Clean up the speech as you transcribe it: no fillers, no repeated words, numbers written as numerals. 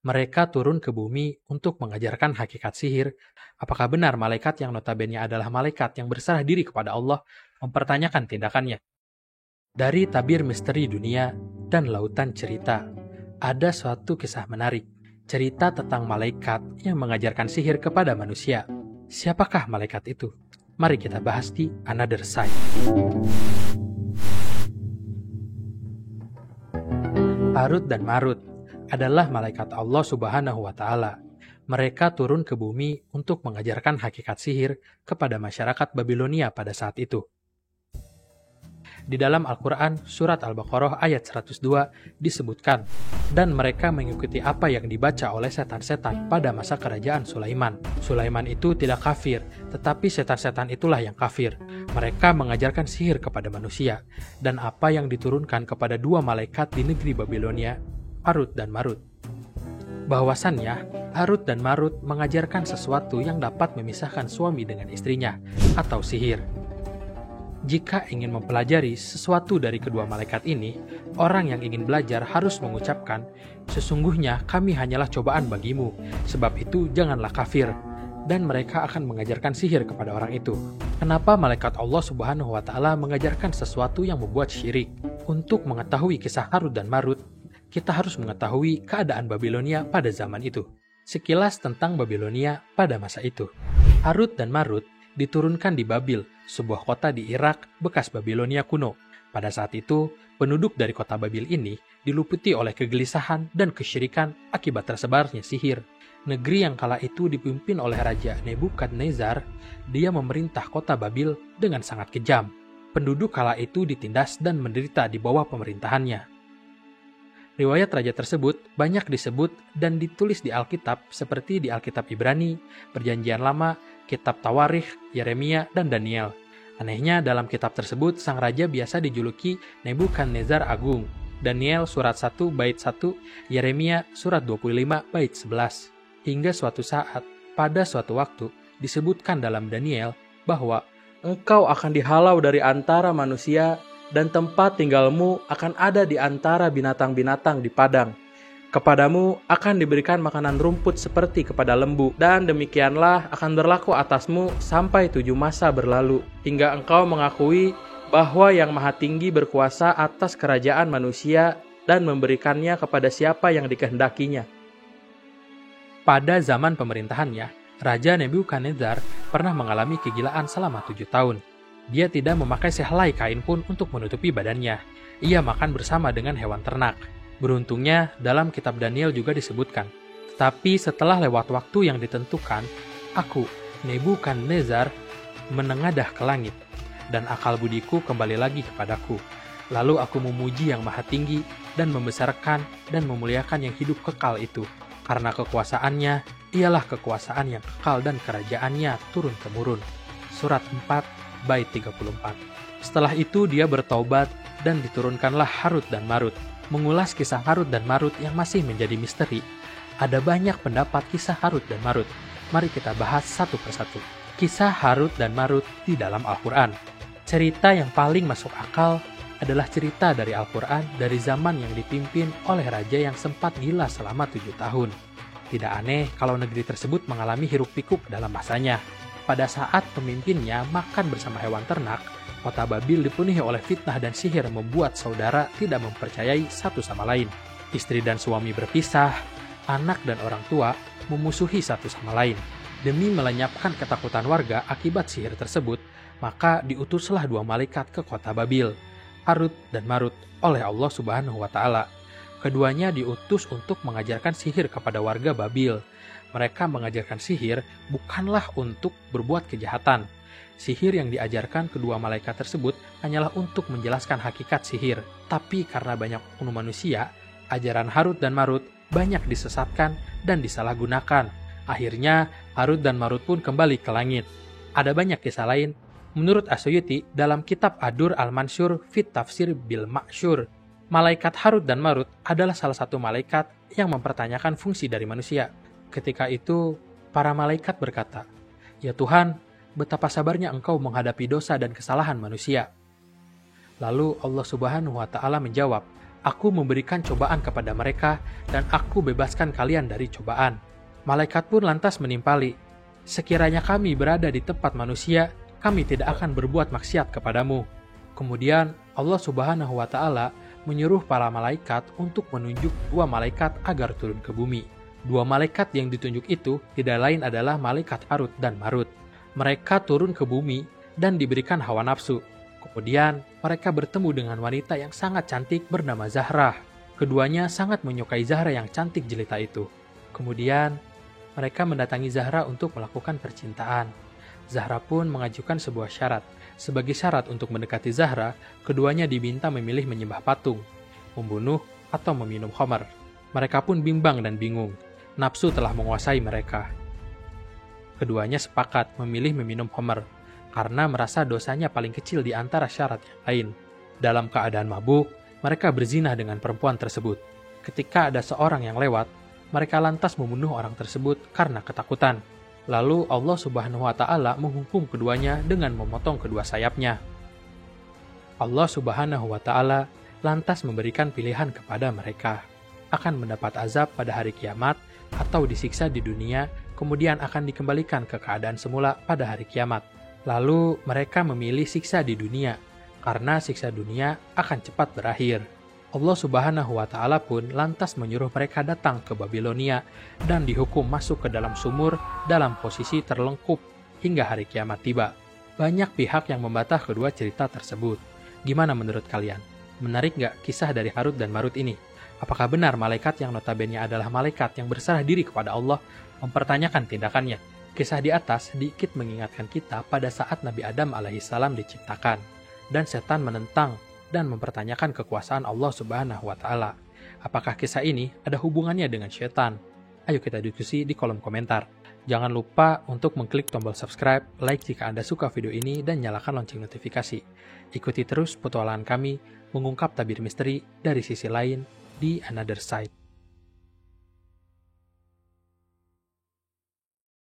Mereka turun ke bumi untuk mengajarkan hakikat sihir. Apakah benar malaikat yang notabene adalah malaikat yang berserah diri kepada Allah mempertanyakan tindakannya? Dari tabir misteri dunia dan lautan cerita, ada suatu kisah menarik. Cerita tentang malaikat yang mengajarkan sihir kepada manusia. Siapakah malaikat itu? Mari kita bahas di Another Side. Harut dan Marut adalah malaikat Allah Subhanahu wa Ta'ala. Mereka turun ke bumi untuk mengajarkan hakikat sihir kepada masyarakat Babilonia pada saat itu. Di dalam Al-Quran, surat Al-Baqarah ayat 102 disebutkan, dan mereka mengikuti apa yang dibaca oleh setan-setan pada masa kerajaan Sulaiman. Sulaiman itu tidak kafir, tetapi setan-setan itulah yang kafir. Mereka mengajarkan sihir kepada manusia, dan apa yang diturunkan kepada dua malaikat di negeri Babilonia, Harut dan Marut. Bahwasannya, Harut dan Marut mengajarkan sesuatu yang dapat memisahkan suami dengan istrinya, atau sihir. Jika ingin mempelajari sesuatu dari kedua malaikat ini, orang yang ingin belajar harus mengucapkan, "Sesungguhnya kami hanyalah cobaan bagimu, sebab itu janganlah kafir." Dan mereka akan mengajarkan sihir kepada orang itu. Kenapa malaikat Allah Subhanahu wa Ta'ala mengajarkan sesuatu yang membuat syirik? Untuk mengetahui kisah Harut dan Marut, kita harus mengetahui keadaan Babilonia pada zaman itu. Sekilas tentang Babilonia pada masa itu. Harut dan Marut diturunkan di Babil, sebuah kota di Irak bekas Babilonia kuno. Pada saat itu, penduduk dari kota Babil ini diluputi oleh kegelisahan dan kesyirikan akibat tersebarnya sihir. Negeri yang kala itu dipimpin oleh Raja Nebukadnezar, dia memerintah kota Babil dengan sangat kejam. Penduduk kala itu ditindas dan menderita di bawah pemerintahannya. Riwayat raja tersebut banyak disebut dan ditulis di Alkitab seperti di Alkitab Ibrani, Perjanjian Lama, Kitab Tawarikh, Yeremia, dan Daniel. Anehnya dalam kitab tersebut sang raja biasa dijuluki Nebukadnezar Agung. Daniel surat 1 bait 1, Yeremia surat 25 bait 11. Hingga suatu saat, pada suatu waktu, disebutkan dalam Daniel bahwa engkau akan dihalau dari antara manusia dan tempat tinggalmu akan ada di antara binatang-binatang di padang. Kepadamu akan diberikan makanan rumput seperti kepada lembu, dan demikianlah akan berlaku atasmu sampai 7 masa berlalu, hingga engkau mengakui bahwa Yang Maha Tinggi berkuasa atas kerajaan manusia dan memberikannya kepada siapa yang dikehendakinya. Pada zaman pemerintahannya, Raja Nebukadnezar pernah mengalami kegilaan selama 7 tahun. Dia tidak memakai sehelai kain pun untuk menutupi badannya. Ia makan bersama dengan hewan ternak. Beruntungnya, dalam kitab Daniel juga disebutkan, tetapi setelah lewat waktu yang ditentukan, aku, Nebukadnezar, menengadah ke langit, dan akal budiku kembali lagi kepadaku. Lalu aku memuji Yang Maha Tinggi dan membesarkan dan memuliakan yang hidup kekal itu, karena kekuasaannya ialah kekuasaan yang kekal dan kerajaannya turun-temurun. Surat 4 bait 34. Setelah itu dia bertaubat dan diturunkanlah Harut dan Marut. Mengulas kisah Harut dan Marut yang masih menjadi misteri, ada banyak pendapat kisah Harut dan Marut. Mari kita bahas satu persatu. Kisah Harut dan Marut di dalam Al-Quran. Cerita yang paling masuk akal adalah cerita dari Al-Quran dari zaman yang dipimpin oleh raja yang sempat gila selama 7 tahun. Tidak aneh kalau negeri tersebut mengalami hiruk-pikuk dalam masanya. Pada saat pemimpinnya makan bersama hewan ternak, kota Babil dipenuhi oleh fitnah dan sihir membuat saudara tidak mempercayai satu sama lain. Istri dan suami berpisah, anak dan orang tua memusuhi satu sama lain. Demi melenyapkan ketakutan warga akibat sihir tersebut, maka diutuslah 2 malaikat ke kota Babil, Harut dan Marut, oleh Allah Subhanahu wa Ta'ala. Keduanya diutus untuk mengajarkan sihir kepada warga Babil. Mereka mengajarkan sihir bukanlah untuk berbuat kejahatan. Sihir yang diajarkan kedua malaikat tersebut hanyalah untuk menjelaskan hakikat sihir. Tapi karena banyak oknum manusia, ajaran Harut dan Marut banyak disesatkan dan disalahgunakan. Akhirnya, Harut dan Marut pun kembali ke langit. Ada banyak kisah lain. Menurut As-Suyuti, dalam kitab Adur Al-Mansur Fit Tafsir Bil Ma'syur, malaikat Harut dan Marut adalah salah satu malaikat yang mempertanyakan fungsi dari manusia. Ketika itu, para malaikat berkata, "Ya Tuhan, betapa sabarnya Engkau menghadapi dosa dan kesalahan manusia." Lalu Allah Subhanahu wa Ta'ala menjawab, Aku memberikan cobaan kepada mereka dan aku bebaskan kalian dari cobaan. Malaikat pun lantas menimpali, sekiranya kami berada di tempat manusia, kami tidak akan berbuat maksiat kepadamu. Kemudian Allah Subhanahu wa Ta'ala menyuruh para malaikat untuk menunjuk 2 malaikat agar turun ke bumi. 2 malaikat yang ditunjuk itu tidak lain adalah malaikat Harut dan Marut. Mereka turun ke bumi dan diberikan hawa nafsu. Kemudian mereka bertemu dengan wanita yang sangat cantik bernama Zahrah. Keduanya sangat menyukai Zahrah yang cantik jelita itu. Kemudian mereka mendatangi Zahrah untuk melakukan percintaan. Zahrah pun mengajukan sebuah syarat. Sebagai syarat untuk mendekati Zahrah, keduanya diminta memilih menyembah patung, membunuh, atau meminum khamar. Mereka pun bimbang dan bingung. Nafsu telah menguasai mereka. Keduanya sepakat memilih meminum khamar, karena merasa dosanya paling kecil di antara syarat yang lain. Dalam keadaan mabuk, mereka berzina dengan perempuan tersebut. Ketika ada seorang yang lewat, mereka lantas membunuh orang tersebut karena ketakutan. Lalu Allah Subhanahu wa Ta'ala menghukum keduanya dengan memotong kedua sayapnya. Allah Subhanahu wa Ta'ala lantas memberikan pilihan kepada mereka. Akan mendapat azab pada hari kiamat atau disiksa di dunia, kemudian akan dikembalikan ke keadaan semula pada hari kiamat. Lalu mereka memilih siksa di dunia, karena siksa dunia akan cepat berakhir. Allah Subhanahu wa Ta'ala pun lantas menyuruh mereka datang ke Babilonia dan dihukum masuk ke dalam sumur dalam posisi terlengkup hingga hari kiamat tiba. Banyak pihak yang membantah kedua cerita tersebut. Gimana menurut kalian? Menarik nggak kisah dari Harut dan Marut ini? Apakah benar malaikat yang notabene adalah malaikat yang berserah diri kepada Allah mempertanyakan tindakannya? Kisah di atas sedikit mengingatkan kita pada saat Nabi Adam alaihissalam diciptakan, dan setan menentang dan mempertanyakan kekuasaan Allah Subhanahu wa Ta'ala. Apakah kisah ini ada hubungannya dengan setan? Ayo kita diskusi di kolom komentar. Jangan lupa untuk mengklik tombol subscribe, like jika Anda suka video ini, dan nyalakan lonceng notifikasi. Ikuti terus petualangan kami mengungkap tabir misteri dari sisi lain di Another Side.